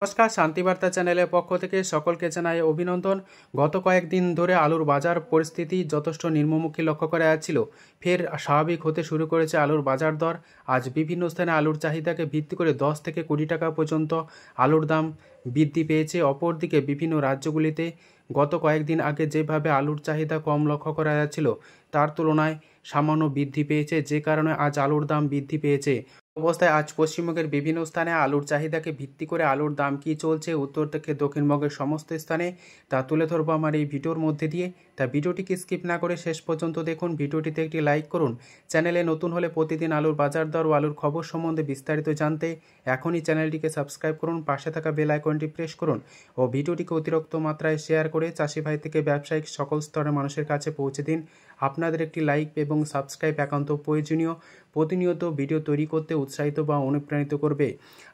নমস্কার, শান্তিবার্তা চ্যানেলের পক্ষ থেকে সকলকে জানাই অভিনন্দন। গত কয়েকদিন ধরে আলুর বাজার পরিস্থিতি যথেষ্ট নিম্নমুখী লক্ষ্য করা যাচ্ছিল। ফের স্বাভাবিক হতে শুরু করেছে আলুর বাজার দর। আজ বিভিন্ন স্থানে আলুর চাহিদাকে ভিত্তি করে 10 থেকে 20 টাকা পর্যন্ত আলুর দাম বৃদ্ধি পেয়েছে। অপরদিকে বিভিন্ন রাজ্যগুলিতে গত কয়েকদিন আগে যেভাবে আলুর চাহিদা কম লক্ষ্য করা যাচ্ছিল তার তুলনায় সামান্য বৃদ্ধি পেয়েছে, যে কারণে আজ আলুর দাম বৃদ্ধি পেয়েছে। অবস্থায় আজ পশ্চিমবঙ্গের বিভিন্ন স্থানে আলুর চাহিদাকে ভিত্তি করে আলুর দাম কী চলছে উত্তর থেকে দক্ষিণবঙ্গের সমস্ত স্থানে তা তুলে ধরবো আমার এই ভিডিওর মধ্যে দিয়ে। তা ভিডিওটিকে স্কিপ না করে শেষ পর্যন্ত দেখুন। ভিডিওটিতে একটি লাইক করুন। চ্যানেলে নতুন হলে প্রতিদিন আলুর বাজার দর ও আলুর খবর সম্বন্ধে বিস্তারিত জানতে এখনই চ্যানেলটিকে সাবস্ক্রাইব করুন, পাশে থাকা বেল আইকনটি প্রেস করুন ও ভিডিওটিকে অতিরিক্ত মাত্রায় শেয়ার করে চাষি ভাই থেকে ব্যবসায়িক সকল স্তরের মানুষের কাছে পৌঁছে দিন। আপনাদের একটি লাইক এবং সাবস্ক্রাইব একান্ত প্রয়োজনীয়, প্রতিনিয়ত ভিডিও তৈরি করতে উৎসাহিত বা অনুপ্রাণিত করবে।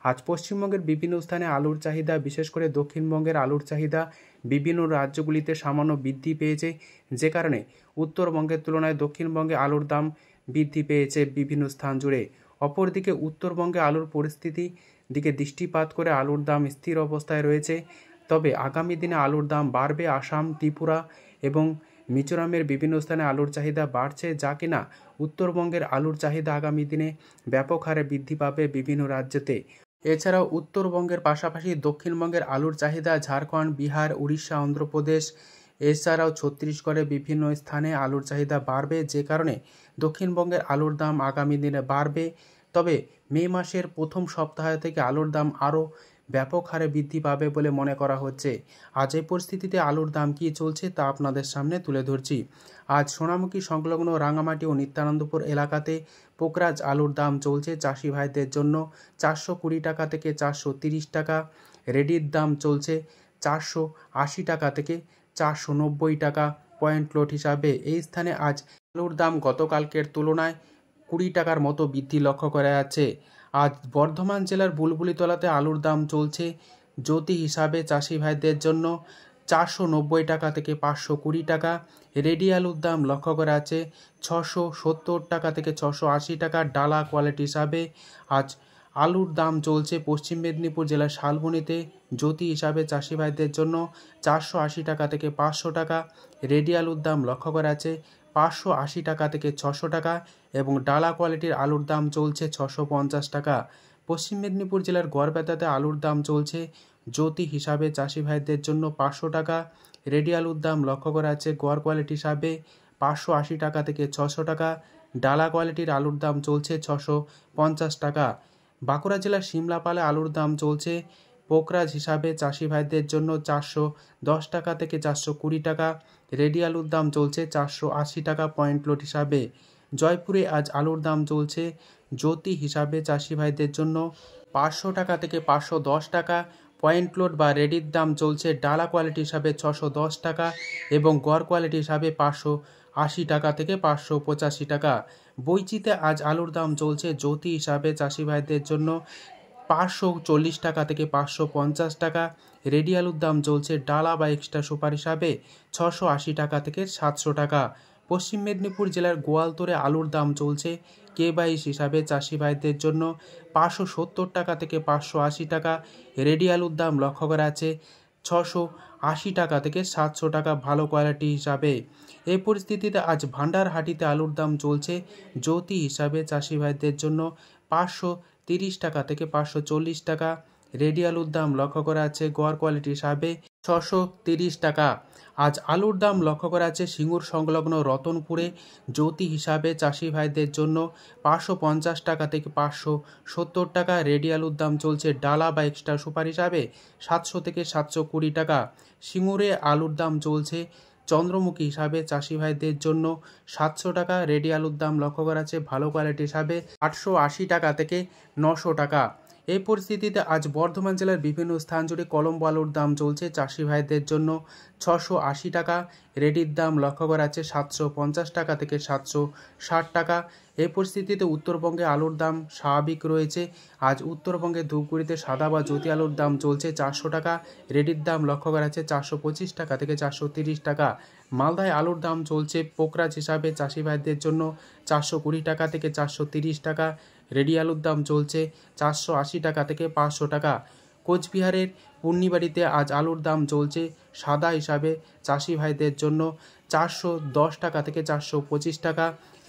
আজ পশ্চিমবঙ্গের বিভিন্ন স্থানে আলুর চাহিদা, বিশেষ করে দক্ষিণবঙ্গের আলুর চাহিদা বিভিন্ন রাজ্যগুলিতে সামান্য বৃদ্ধি পেয়েছে, যে কারণে উত্তরবঙ্গের তুলনায় দক্ষিণবঙ্গে আলুর দাম বৃদ্ধি পেয়েছে বিভিন্ন স্থান জুড়ে। অপরদিকে উত্তরবঙ্গে আলুর পরিস্থিতি দিকে দৃষ্টিপাত করে আলুর দাম স্থির অবস্থায় রয়েছে। তবে আগামী দিনে আলুর দাম বাড়বে। আসাম, ত্রিপুরা এবং মিজোরামের বিভিন্ন স্থানে আলুর চাহিদা বাড়ছে, যা কিনা উত্তরবঙ্গের আলুর চাহিদা আগামী দিনে ব্যাপক হারে বৃদ্ধি পাবে বিভিন্ন রাজ্যতে। এছাড়াও উত্তরবঙ্গের পাশাপাশি দক্ষিণবঙ্গের আলুর চাহিদা ঝাড়খণ্ড, বিহার, উড়িষ্যা, অন্ধ্রপ্রদেশ এছাড়াও ছত্তিশগড়ের বিভিন্ন স্থানে আলুর চাহিদা বাড়বে, যে কারণে দক্ষিণবঙ্গের আলুর দাম আগামী দিনে বাড়বে। তবে মে মাসের প্রথম সপ্তাহ থেকে আলুর দাম আরও ব্যাপক হারে বৃদ্ধি পাবে বলে মনে করা হচ্ছে। আজ এই পরিস্থিতিতে আলুর দাম কী চলছে তা আপনাদের সামনে তুলে ধরছি। আজ সোনামুখী সংলগ্ন রাঙামাটি ও নিত্যানন্দপুর এলাকাতে পোকরাজ আলুর দাম চলছে চাষি ভাইদের জন্য 420 টাকা থেকে 430 টাকা। রেডির দাম চলছে 480 টাকা থেকে 490 টাকা পয়েন্ট লোড হিসাবে। এই স্থানে আজ আলুর দাম গতকালকের তুলনায় 20 টাকার মতো বৃদ্ধি লক্ষ্য করা যাচ্ছে। আজ বর্ধমান জেলার বুলবুলিতলাতে আলুর দাম চলছে জ্যোতি হিসাবে চাষি ভাইদের জন্য 490 টাকা থেকে 520 টাকা। রেডি আলুর দাম লক্ষ্য করা আছে 670 টাকা থেকে 680 টাকা ডালা কোয়ালিটি হিসাবে। আজ আলুর দাম চলছে পশ্চিম মেদিনীপুর জেলার শালবনীতে জ্যোতি হিসাবে চাষি ভাইদের জন্য 480 টাকা থেকে 500 টাকা। রেডি আলুর দাম লক্ষ্য করা আছে 580 টাকা থেকে 600 টাকা এবং ডালা কোয়ালিটির আলুর দাম চলছে 650 টাকা। পশ্চিম মেদিনীপুর জেলার গড়বেতাতে আলুর দাম চলছে জ্যোতি হিসাবে চাষি ভাইদের জন্য 500 টাকা। রেডি আলুর দাম লক্ষ্য করা আছে গড় কোয়ালিটি হিসাবে 580 টাকা থেকে 600 টাকা। ডালা কোয়ালিটির আলুর দাম চলছে 650 টাকা। বাঁকুড়া জেলার সিমলাপালে আলুর দাম চলছে পোকরাজ হিসাবে চাষি ভাইদের জন্য 410 টাকা থেকে 420 টাকা। রেডি আলুর দাম চলছে 480 টাকা পয়েন্ট লোড হিসাবে। জয়পুরে আজ আলুর দাম চলছে জ্যোতি হিসাবে চাষি ভাইদের জন্য 500 টাকা থেকে 510 টাকা। পয়েন্ট লোড বা রেডির দাম চলছে ডালা কোয়ালিটি হিসাবে 610 টাকা এবং গড় কোয়ালিটি হিসাবে 580 টাকা থেকে 585 টাকা। বৈচিতে আজ আলুর দাম চলছে জ্যোতি হিসাবে চাষি ভাইদের জন্য 540 টাকা থেকে 550 টাকা। রেডি আলুর দাম চলছে ডালা বা এক্সট্রা সুপার হিসাবে 680 টাকা থেকে 700 টাকা। পশ্চিম মেদিনীপুর জেলার গোয়ালতরে আলুর দাম চলছে K22 হিসাবে চাষি ভাইদের জন্য 570 টাকা থেকে 580 টাকা। রেডি আলুর দাম লক্ষ্য করা আছে 680 টাকা থেকে 700 টাকা ভালো কোয়ালিটি হিসাবে। এই পরিস্থিতিতে আজ ভান্ডারহাটিতে আলুর দাম চলছে জ্যোতি হিসাবে চাষি ভাইদের জন্য 530 টাকা থেকে 540 টাকা। রেডি আলুর দাম লক্ষ্য করা আছে গড় কোয়ালিটি হিসাবে 630 টাকা। আজ আলুর দাম লক্ষ্য করা আছে সিঙ্গুর সংলগ্ন রতনপুরে জ্যোতি হিসাবে চাষি ভাইদের জন্য 550 টাকা থেকে 570 টাকা। রেডি আলুর দাম চলছে ডালা বা এক্সট্রা সুপার হিসাবে 700 থেকে 720 টাকা। সিঙ্গুরে আলুর দাম চলছে চন্দ্রমুখী হিসাবে চাষি ভাইদের জন্য 700 টাকা। রেডি আলুর দাম লক্ষ্য করা আছে ভালো কোয়ালিটি হিসাবে 880 টাকা থেকে 900 টাকা। এই পরিস্থিতিতে আজ বর্ধমান জেলার বিভিন্ন স্থান জুড়ে কলম্বো আলুর দাম চলছে চাষি ভাইদের জন্য 680 টাকা। রেডির দাম লক্ষ্য করা আছে 750 টাকা থেকে 760 টাকা। এই পরিস্থিতিতে উত্তরবঙ্গে আলুর দাম স্বাভাবিক রয়েছে। আজ উত্তরবঙ্গে ধূপগুড়িতে সাদা বা জ্যোতি আলুর দাম চলছে 400 টাকা। রেডির দাম লক্ষ্য করা আছে 425 টাকা থেকে 430 টাকা। মালদায় আলুর দাম চলছে পোকরাজ হিসাবে চাষি ভাইদের জন্য 420 টাকা থেকে 430 টাকা। রেডি আলুর দাম চলছে 480 টাকা থেকে 500 টাকা। কোচবিহারের পূর্ণিবাড়িতে আজ আলুর দাম চলছে সাদা হিসাবে চাষি ভাইদের জন্য 410 টাকা থেকে 425 টাকা,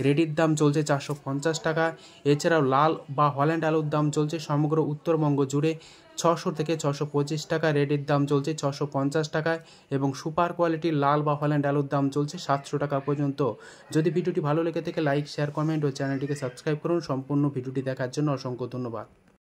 রেডির দাম চলছে 450 টাকা। এছাড়াও লাল বা হল্যান্ড আলুর দাম চলছে সমগ্র উত্তরবঙ্গ জুড়ে 600 থেকে 625 টাকা, রেডির দাম চলছে 650 টাকায় এবং সুপার কোয়ালিটির লাল বা হল্যান্ড আলুর দাম চলছে 700 টাকা পর্যন্ত। যদি ভিডিওটি ভালো লেগে থাকে লাইক, শেয়ার, কমেন্ট ও চ্যানেলটিকে সাবস্ক্রাইব করুন। সম্পূর্ণ ভিডিওটি দেখার জন্য অসংখ্য ধন্যবাদ।